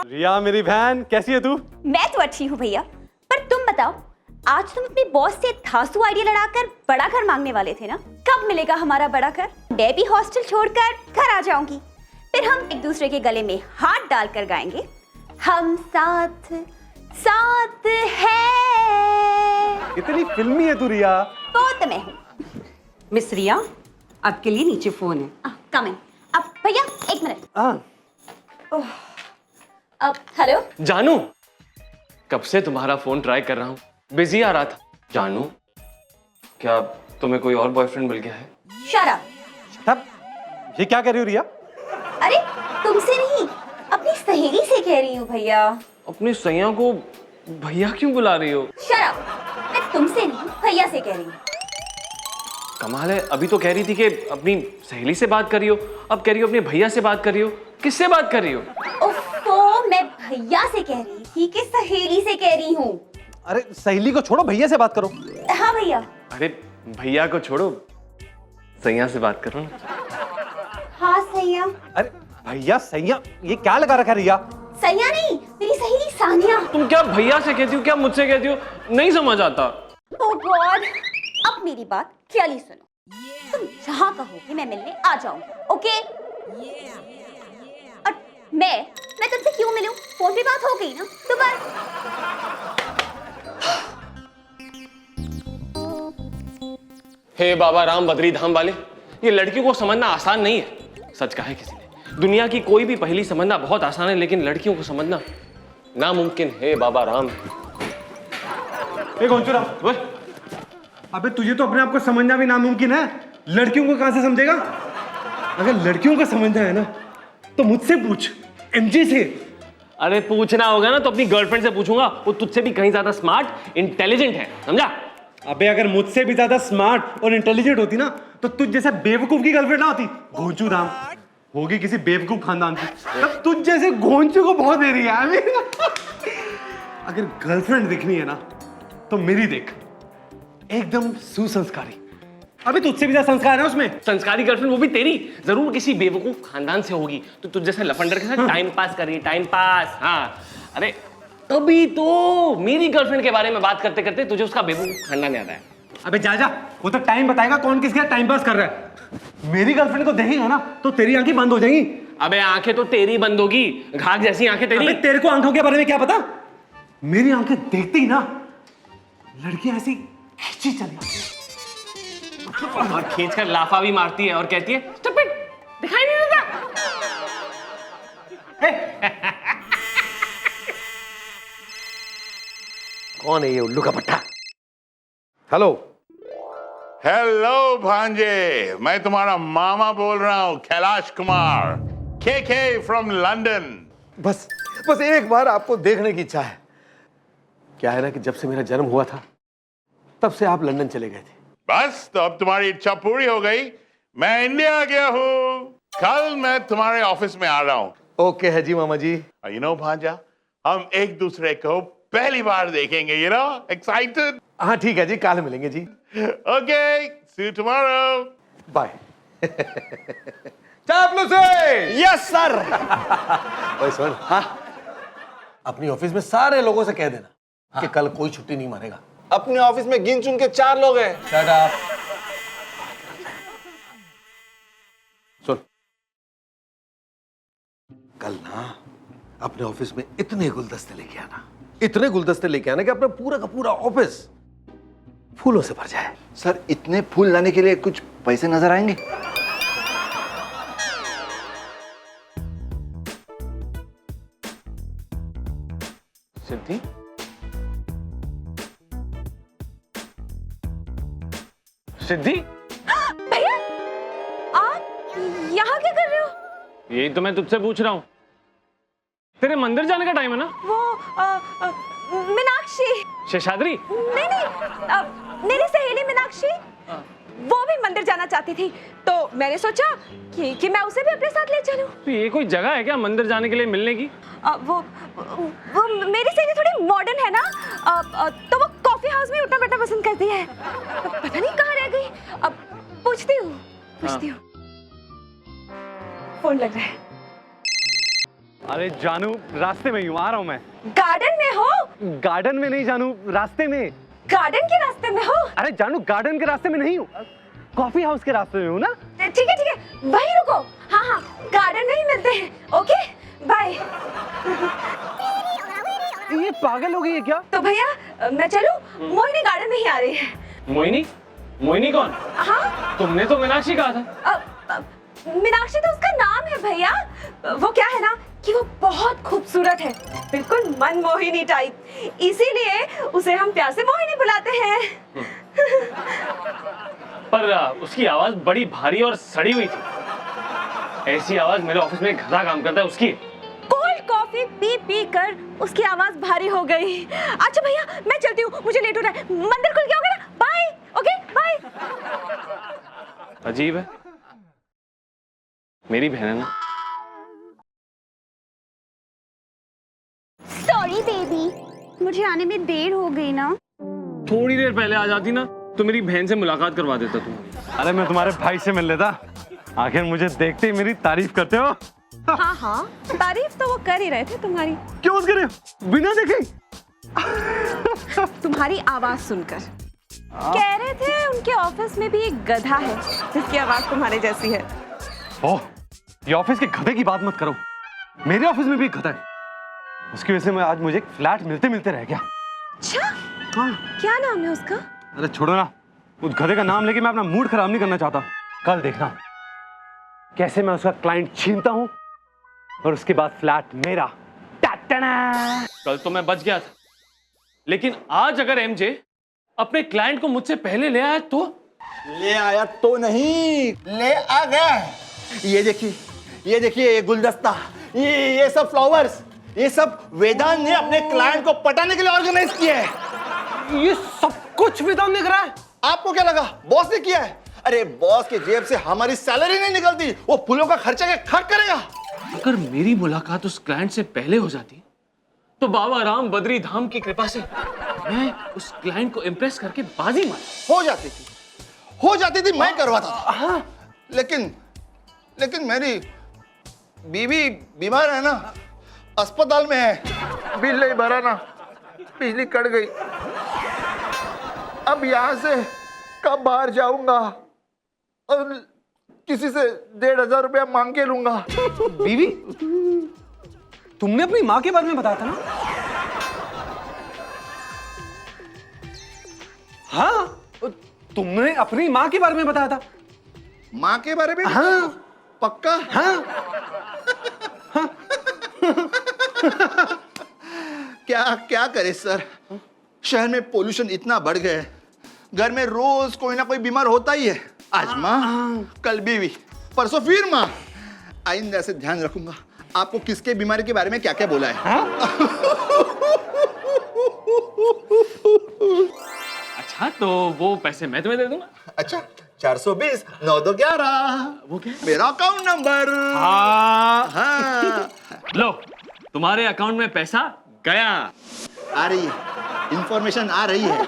रिया मेरी बहन, कैसी है तू? मैं तो अच्छी हूँ भैया, पर तुम बताओ, आज तुम अपने बॉस से धांसू आइडिया लड़ाकर बड़ा घर मांगने वाले थे ना? कब मिलेगा हमारा बड़ा घर? मैं भी हॉस्टल छोड़कर घर आ जाऊंगी, फिर हम एक दूसरे के गले में हाथ डालकर गाएंगे, हम साथ साथ है। कितनी फिल्मी है तू रिया। तो मैं हूँ। मिस रिया, आपके लिए नीचे फोन है। कम इन। अब भैया एक मिनट। हाँ। अब हेलो जानू, कब से तुम्हारा फोन ट्राई कर रहा हूँ, बिजी आ रहा था। जानू, क्या तुम्हें कोई और बॉयफ्रेंड मिल गया है? Shut up. तब ये क्या कर रही हो रिया? अरे तुमसे नहीं, अपनी सहेली से कह रही हूँ भैया। अपनी सैया को भैया क्यों बुला रही हो? शट अप, मैं तुमसे नहीं भैया से कह रही हूँ। कमाल है, अभी तो कह रही थी कि अपनी सहेली से बात कर रही हो, अब कह रही हो अपने भैया से बात कर रही हो। किससे बात कर रही हो? ओफो, मैं भैया से कह रही थी कि सहेली से कह रही हूँ। अरे सहेली को छोड़ो, भैया से बात करो। हाँ भैया। अरे भैया को छोड़ो, सैया से बात करो ना। हाँ सैया। अरे भैया सैया, ये क्या लगा रखा है रिया? सैया नहीं, मेरी सहेली सानिया। तुम क्या भैया से कहती हो, क्या मुझसे कहती हो? नहीं समझ आता। ओह गॉड, अब मेरी बात क्लियरली सुनो। तुम जहाँ कहोगे मैं मिलने आ जाऊंगी, ओके? और मैं तुमसे क्यों मिलूं? फोन पे बात हो गई ना, तो बस। हे बाबा राम बद्री धाम वाले, ये लड़कियों को समझना आसान नहीं है। सच कहा है किसी ने, दुनिया की कोई भी पहेली समझना बहुत आसान है, लेकिन लड़कियों को समझना नामुमकिन है। बाबा राम। राम, अबे तुझे तो अपने आप को समझना भी नामुमकिन है, लड़कियों को कहां से समझेगा? अगर लड़कियों को समझना है ना तो मुझसे पूछ, एमजे से। अरे पूछना होगा ना तो अपनी गर्लफ्रेंड से पूछूंगा, वो तुझसे भी कहीं ज्यादा स्मार्ट इंटेलिजेंट है, समझा? अबे अगर मुझसे भी ज्यादा स्मार्ट और इंटेलिजेंट होती ना तो तुझ जैसे बेवकूफ की गर्लफ्रेंड ना होती। घोंचू राम होगी किसी बेवकूफ खानदान की, तब तुझ जैसे घोंचू को बहुत दे रही है। अगर गर्लफ्रेंड दिखनी है ना तो मेरी देख, एकदम सुसंस्कारी। अभी तुझसे भी ज्यादा संस्कार है उसमें। संस्कारी गर्लफ्रेंड, वो भी तेरी, जरूर किसी बेवकूफ खानदान से होगी, तो तुझ जैसे लफंडर के साथ टाइम पास कर रही है, टाइम पास। हाँ, अरे अभी तो मेरी गर्लफ्रेंड के बारे में बात करते करते तुझे उसका बेवकूफ खानदान याद आया। अबे जा, वो तो टाइम बताएगा कौन किसके साथ टाइम पास कर रहा है। मेरी गर्लफ्रेंड को देखेगा ना तो तेरी आंखें बंद हो जाएंगी। अबे आंखें तो तेरी बंद होगी, घाघ जैसी आंखें तेरी। अबे तेरे को आंखों के बारे में क्या पता? मेरी आंखें देखती ही ना लड़कियां ऐसी खींची चली आती है। और खींचकर लाफा भी मारती है और कहती है स्टूपिड, दिखाई नहीं देता। कौन है ये उल्लू का पट्टा? हेलो। हेलो भांजे, मैं तुम्हारा मामा बोल रहा हूँ, कैलाश कुमार, के फ्रॉम लंदन। बस एक बार आपको देखने की इच्छा है। क्या है ना कि जब से मेरा जन्म हुआ था तब से आप लंदन चले गए थे। बस तो अब तुम्हारी इच्छा पूरी हो गई, मैं इंडिया आ गया हूँ। कल मैं तुम्हारे ऑफिस में आ रहा हूँ। ओके है जी मामा जी। यू नो भांजा, हम एक दूसरे को पहली बार देखेंगे, यू नो, एक्साइटेड? हाँ ठीक है जी, कल मिलेंगे जी। Okay, see you tomorrow. Bye. चापलूसी। Yes sir. ओए सुन, हाँ, अपनी ऑफिस में सारे लोगों से कह देना कि कल कोई छुट्टी नहीं मारेगा। अपने ऑफिस में गिन चुन के 4 लोग हैं। Shut up. सुन, कल ना अपने ऑफिस में इतने गुलदस्ते लेके आना, इतने गुलदस्ते लेके आना कि अपना पूरा का पूरा ऑफिस फूलों से भर जाए। सर, इतने फूल लाने के लिए कुछ पैसे नजर आएंगे? सिद्धि, सिद्धि, भैया, आप यहाँ क्या कर रहे हो? यही तो मैं तुझसे पूछ रहा हूँ। तेरे मंदिर जाने का टाइम है ना? वो मीनाक्षी। शेषाद्री? नहीं, मेरी सहेली मीनाक्षी, वो भी मंदिर जाना चाहती थी, तो मैंने सोचा कि मैं उसे भी अपने साथ ले चलूं। तो ये कोई जगह है क्या मंदिर जाने के लिए मिलने की? वो मेरी सहेली थोड़ी मॉडर्न है ना, तो वो कॉफी हाउस में उठना बैठना पसंद करती है। पता नहीं कहाँ रह गई, अब पूछती हूँ। फोन लग रहा है। अरे जानू रास्ते में ही हूँ, आ रहा हूँ मैं। गार्डन में हो? गार्डन में नहीं जानू, रास्ते में। गार्डन के रास्ते में हो? अरे जानू गार्डन के रास्ते में नहीं हूँ, कॉफी हाउस के रास्ते में हूँ ना। ठीक है वहीं रुको। हाँ हाँ गार्डन में ही मिलते हैं। Okay bye. ये पागल हो गई है क्या? तो भैया मैं चलूं? मोहिनी गार्डन में ही आ रही है। मोहिनी? मोहिनी कौन? हाँ तुमने तो मीनाक्षी कहा था। मीनाक्षी तो उसका नाम है भैया। वो क्या है ना कि वो बहुत खूबसूरत है, बिल्कुल मनमोहिनी टाइप, इसीलिए उसे हम प्यार से मोहिनी बुलाते हैं। पर उसकी आवाज बड़ी भारी और सड़ी हुई थी। ऐसी आवाज मेरे ऑफिस में घरा काम करता है उसकी। कोल्ड कॉफी पी पी कर उसकी आवाज भारी हो गई। अच्छा भैया मैं चलती हूँ, मुझे लेट हो रहा है। मंदिर खुल गया होगा ना? बाय। Okay bye. अजीब है, मेरी बहन है ना। सॉरी बेबी, मुझे आने में देर हो गई ना। थोड़ी देर पहले आ जाती ना तो मेरी बहन से मुलाकात करवा देता तुम। अरे मैं तुम्हारे भाई से मिल लेता, आखिर मुझे देखते ही मेरी तारीफ करते हो। हाँ हाँ तारीफ तो वो कर ही रहे थे तुम्हारी। क्यों करे बिना देखे? तुम्हारी आवाज सुनकर कह रहे थे उनके ऑफिस में भी एक गधा है जिसकी आवाज तुम्हारे जैसी है। ओह, ये ऑफिस के गधे की बात मत करो, मेरे ऑफिस में भी एक गधा है, उसकी वजह से मैं आज मुझे एक फ्लैट मिलते मिलते रह गया। अच्छा हाँ। क्या नाम है उसका? अरे छोड़ो ना, उस गधे का नाम लेके मैं अपना मूड खराब नहीं करना चाहता। कल देखना कैसे मैं उसका क्लाइंट छीनता हूँ और उसके बाद फ्लैट मेरा। कल तो मैं बच गया था, लेकिन आज अगर एमजे अपने क्लाइंट को मुझसे पहले ले आया तो? ले आया तो नहीं, ले आ गया। ये देखिए ये गुलदस्ता, ये सब फ्लावर्स, ये सब वेदांत ने अपने क्लाइंट को पटाने के लिए ऑर्गेनाइज किया है। ये सब कुछ वेदांत ने करा है? आपको क्या लगा बॉस ने किया है? अरे बॉस के जेब से हमारी सैलरी नहीं निकलती, वो फूलों का खर्चा क्या खर्च करेगा? अगर मेरी मुलाकात उस क्लाइंट से पहले हो जाती तो बाबा राम बद्री धाम की कृपा से मैं उस क्लाइंट को इम्प्रेस करके बाजी मार। हो जाती थी, मैं करवाता था। हाँ। लेकिन मेरी बीवी बीमार है ना, अस्पताल में है, बिल नहीं भरा ना, बिजली कट गई। अब यहां से कब बाहर जाऊंगा और किसी से 1,500 रुपया मांग के लूंगा। बीवी, तुमने अपनी माँ के बारे में बताया था ना? हाँ, तुमने अपनी माँ के बारे में बताया था। माँ के बारे में? हाँ। पक्का? हाँ। क्या करे सर, शहर में पोल्यूशन इतना बढ़ गया है, घर में रोज कोई ना कोई बीमार होता ही है। आज माँ, कल बीवी, परसों फिर माँ। आइंदा से ध्यान रखूंगा आपको किसके बीमारी के बारे में क्या क्या बोला है। अच्छा तो वो पैसे मैं तुम्हें दे दूंगा। अच्छा 420 9211 वो क्या? मेरा अकाउंट नंबर। हाँ। लो तुम्हारे अकाउंट में पैसा गया। आ रही है इंफॉर्मेशन, आ रही है।